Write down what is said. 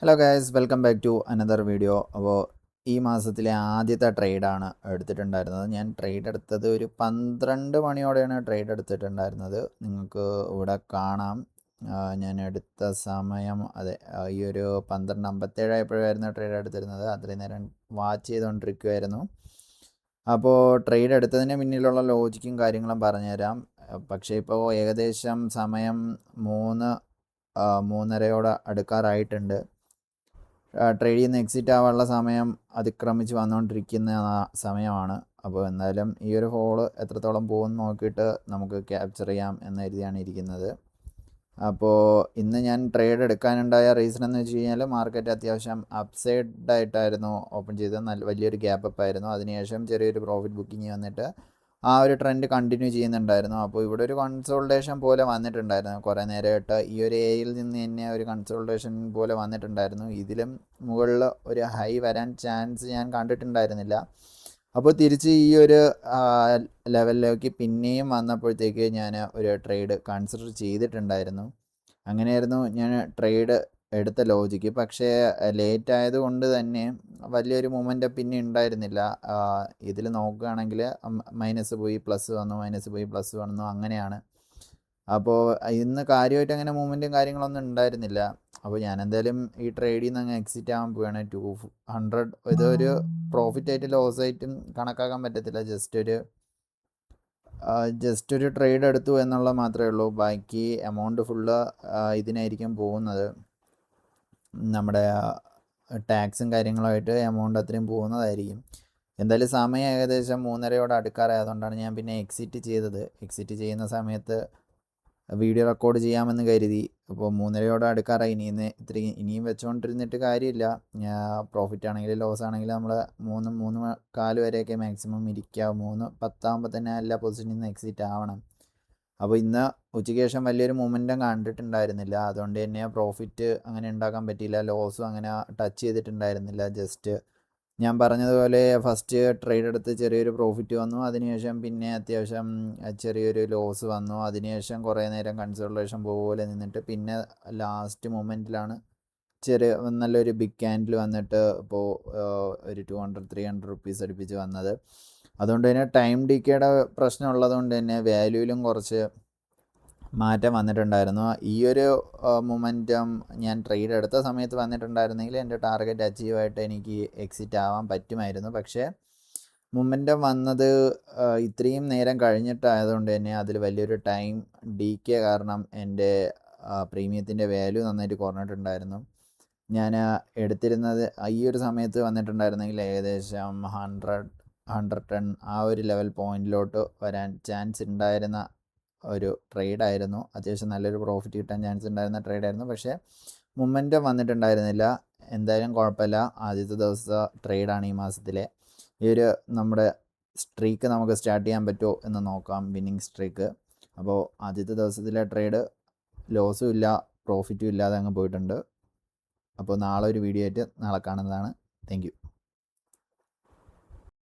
Hello guys, welcome back to another video. അപ്പോൾ ഈ മാസത്തിലെ ആദ്യത്തെ ട്രേഡാണ് എടുത്തിട്ടുണ്ടായിരുന്നത്. ഞാൻ ട്രേഡ് എടുത്തത് ഒരു 12 മണിയോടെയാണ് ട്രേഡ് എടുത്തിട്ടുണ്ടായിരുന്നത്. നിങ്ങൾക്ക് ഇവിടെ കാണാം. ഞാൻ എടുത്ത സമയം ഈ ഒരു 12:57 ആയപ്പോഴായിരുന്നു ട്രേഡ് എടുത്തിരുന്നത്. അത്രയും നേരം വാച്ച് ചെയ്തുകൊണ്ടിരിക്കുമായിരുന്നു. അപ്പോൾ ട്രേഡ് എടുത്തതിന് പിന്നിലുള്ള ലോജിക്കും കാര്യങ്ങളും പറഞ്ഞുതരാം. പക്ഷേ ഇപ്പോൾ ഏകദേശം സമയം 3:30 അടുക്കാറായിട്ടുണ്ട്. ട്രേഡിൽ നിന്ന് എക്സിറ്റ് ആവാനുള്ള സമയം അതിക്രമിച്ച് വന്നുകൊണ്ടിരിക്കുന്ന സമയമാണ്. അപ്പോൾ എന്തായാലും ഈ ഒരു ഹോള് എത്രത്തോളം പോകുമെന്ന് നോക്കിയിട്ട് നമുക്ക് ക്യാപ്ചർ ചെയ്യാം എന്ന രീതിയാണ് ഇരിക്കുന്നത്. അപ്പോൾ ഇന്ന് ഞാൻ ട്രേഡ് എടുക്കാനുണ്ടായ റീസൺ എന്ന് വെച്ച് കഴിഞ്ഞാൽ മാർക്കറ്റ് അത്യാവശ്യം അപ്സൈഡായിട്ടായിരുന്നു ഓപ്പൺ ചെയ്തത്. വലിയൊരു ഗ്യാപ്പ് അപ്പ് ആയിരുന്നു. അതിനുശേഷം ചെറിയൊരു പ്രോഫിറ്റ് ബുക്കിംഗ് വന്നിട്ട് ആ ഒരു ട്രെൻഡ് കണ്ടിന്യൂ ചെയ്യുന്നുണ്ടായിരുന്നു. അപ്പോൾ ഇവിടെ ഒരു കൺസോൾട്ടേഷൻ പോലെ വന്നിട്ടുണ്ടായിരുന്നു. കുറേ നേരമായിട്ട് ഈ ഒരു എയിൽ നിന്ന് തന്നെ ഒരു കൺസോൾട്ടേഷൻ പോലെ വന്നിട്ടുണ്ടായിരുന്നു. ഇതിലും മുകളിൽ ഒരു ഹൈ വരാൻ ചാൻസ് ഞാൻ കണ്ടിട്ടുണ്ടായിരുന്നില്ല. അപ്പോൾ തിരിച്ച് ഈ ഒരു ലെവലിലേക്ക് പിന്നെയും വന്നപ്പോഴത്തേക്ക് ഞാൻ ഒരു ട്രേഡ് കൺസിഡർ ചെയ്തിട്ടുണ്ടായിരുന്നു. അങ്ങനെയായിരുന്നു ഞാൻ ട്രേഡ് എടുത്ത ലോജിക്ക്. പക്ഷേ ലേറ്റ് ആയതുകൊണ്ട് തന്നെ വലിയൊരു മൊമെൻ്റ് പിന്നെ ഉണ്ടായിരുന്നില്ല. ഇതിൽ നോക്കുകയാണെങ്കിൽ മൈനസ് പോയി പ്ലസ് വന്നു, മൈനസ് പോയി പ്ലസ് വന്നു, അങ്ങനെയാണ്. അപ്പോൾ ഇന്ന് കാര്യമായിട്ട് അങ്ങനെ മൂവ്മെൻറ്റും കാര്യങ്ങളൊന്നും ഉണ്ടായിരുന്നില്ല. അപ്പോൾ ഞാൻ എന്തായാലും ഈ ട്രേഡിൽ നിന്ന് അങ്ങ് എക്സിറ്റ് ആകാൻ പോവുകയാണ്. 200 ഇതൊരു പ്രോഫിറ്റായിട്ട് ലോസ് ആയിട്ടും കണക്കാക്കാൻ പറ്റത്തില്ല. ജസ്റ്റ് ഒരു ട്രേഡ് എടുത്തു എന്നുള്ളത് മാത്രമേ ഉള്ളൂ. ബാക്കി എമൗണ്ട് ഫുള്ള് ഇതിനായിരിക്കും പോകുന്നത്. നമ്മുടെ ടാക്സും കാര്യങ്ങളുമായിട്ട് എമൗണ്ട് അത്രയും പോകുന്നതായിരിക്കും. എന്തായാലും സമയം ഏകദേശം 3:30 അടുക്കാറായതുകൊണ്ടാണ് ഞാൻ പിന്നെ എക്സിറ്റ് ചെയ്തത്. എക്സിറ്റ് ചെയ്യുന്ന സമയത്ത് വീഡിയോ റെക്കോർഡ് ചെയ്യാമെന്ന് കരുതി. അപ്പോൾ 3:30 അടുക്കാറായി. ഇനിയും വെച്ചുകൊണ്ടിരുന്നിട്ട് കാര്യമില്ല. പ്രോഫിറ്റ് ആണെങ്കിലും ലോസ് ആണെങ്കിലും നമ്മൾ 3:4 വരെയൊക്കെ മാക്സിമം ഇരിക്കുക. 3:10 തന്നെ എല്ലാ പൊസിഷനിൽ നിന്ന് എക്സിറ്റ് ആവണം. അപ്പോൾ ഇന്ന് ഉച്ചയ്ക്ക് ശേഷം വലിയൊരു മൊമെൻറ്റം കണ്ടിട്ടുണ്ടായിരുന്നില്ല. അതുകൊണ്ട് തന്നെ പ്രോഫിറ്റ് അങ്ങനെ ഉണ്ടാക്കാൻ പറ്റിയില്ല. ലോസും അങ്ങനെ ടച്ച് ചെയ്തിട്ടുണ്ടായിരുന്നില്ല. ജസ്റ്റ് ഞാൻ പറഞ്ഞതുപോലെ ഫസ്റ്റ് ട്രേഡ് എടുത്ത് ചെറിയൊരു പ്രോഫിറ്റ് വന്നു. അതിനുശേഷം പിന്നെ അത്യാവശ്യം ചെറിയൊരു ലോസ് വന്നു. അതിനുശേഷം കുറേ നേരം കൺസോൾട്ടേഷൻ പോലെ നിന്നിട്ട് പിന്നെ ലാസ്റ്റ് മൊമെൻറ്റിലാണ് നല്ലൊരു ബിഗ് ക്യാൻഡിൽ വന്നിട്ട് ഇപ്പോൾ ഒരു 200-300 റുപ്പീസ് അടുപ്പിച്ച് വന്നത്. അതുകൊണ്ട് തന്നെ ടൈം ഡിക്കേയുടെ പ്രശ്നം ഉള്ളതുകൊണ്ട് തന്നെ വാല്യൂവിലും കുറച്ച് മാറ്റം വന്നിട്ടുണ്ടായിരുന്നു. ഈ ഒരു മൊമെൻറ്റം ഞാൻ ട്രേഡ് എടുത്ത സമയത്ത് വന്നിട്ടുണ്ടായിരുന്നെങ്കിൽ എൻ്റെ ടാർഗറ്റ് അച്ചീവ് ആയിട്ട് എനിക്ക് എക്സിറ്റ് ആവാൻ പറ്റുമായിരുന്നു. പക്ഷേ മൊമെൻറ്റം വന്നത് ഇത്രയും നേരം കഴിഞ്ഞിട്ടായതുകൊണ്ട് തന്നെ അതിൽ വലിയൊരു ടൈം ഡികെ കാരണം എൻ്റെ പ്രീമിയത്തിൻ്റെ വാല്യൂ നന്നായിട്ട് കുറഞ്ഞിട്ടുണ്ടായിരുന്നു. ഞാൻ എടുത്തിരുന്നത് ഈ ഒരു സമയത്ത് വന്നിട്ടുണ്ടായിരുന്നെങ്കിൽ ഏകദേശം 110 ആ ഒരു ലെവൽ പോയിന്റിലോട്ട് വരാൻ ചാൻസ് ഉണ്ടായിരുന്ന ഒരു ട്രേഡായിരുന്നു. അത്യാവശ്യം നല്ലൊരു പ്രോഫിറ്റ് കിട്ടാൻ ചാൻസ് ഉണ്ടായിരുന്ന ട്രേഡായിരുന്നു. പക്ഷേ മൊമെൻറ്റം വന്നിട്ടുണ്ടായിരുന്നില്ല. എന്തായാലും കുഴപ്പമില്ല. ആദ്യത്തെ ദിവസത്തെ ട്രേഡാണ് ഈ മാസത്തിലെ. ഈ ഒരു നമ്മുടെ സ്ട്രീക്ക് നമുക്ക് സ്റ്റാർട്ട് ചെയ്യാൻ പറ്റുമോ എന്ന് നോക്കാം, വിന്നിങ് സ്ട്രീക്ക്. അപ്പോൾ ആദ്യത്തെ ദിവസത്തിലെ ട്രേഡ് ലോസും ഇല്ല പ്രോഫിറ്റും ഇല്ലാതെ അങ്ങ് പോയിട്ടുണ്ട്. അപ്പോൾ നാളെ ഒരു വീഡിയോ ആയിട്ട് നാളെ കാണുന്നതാണ്. Thank you.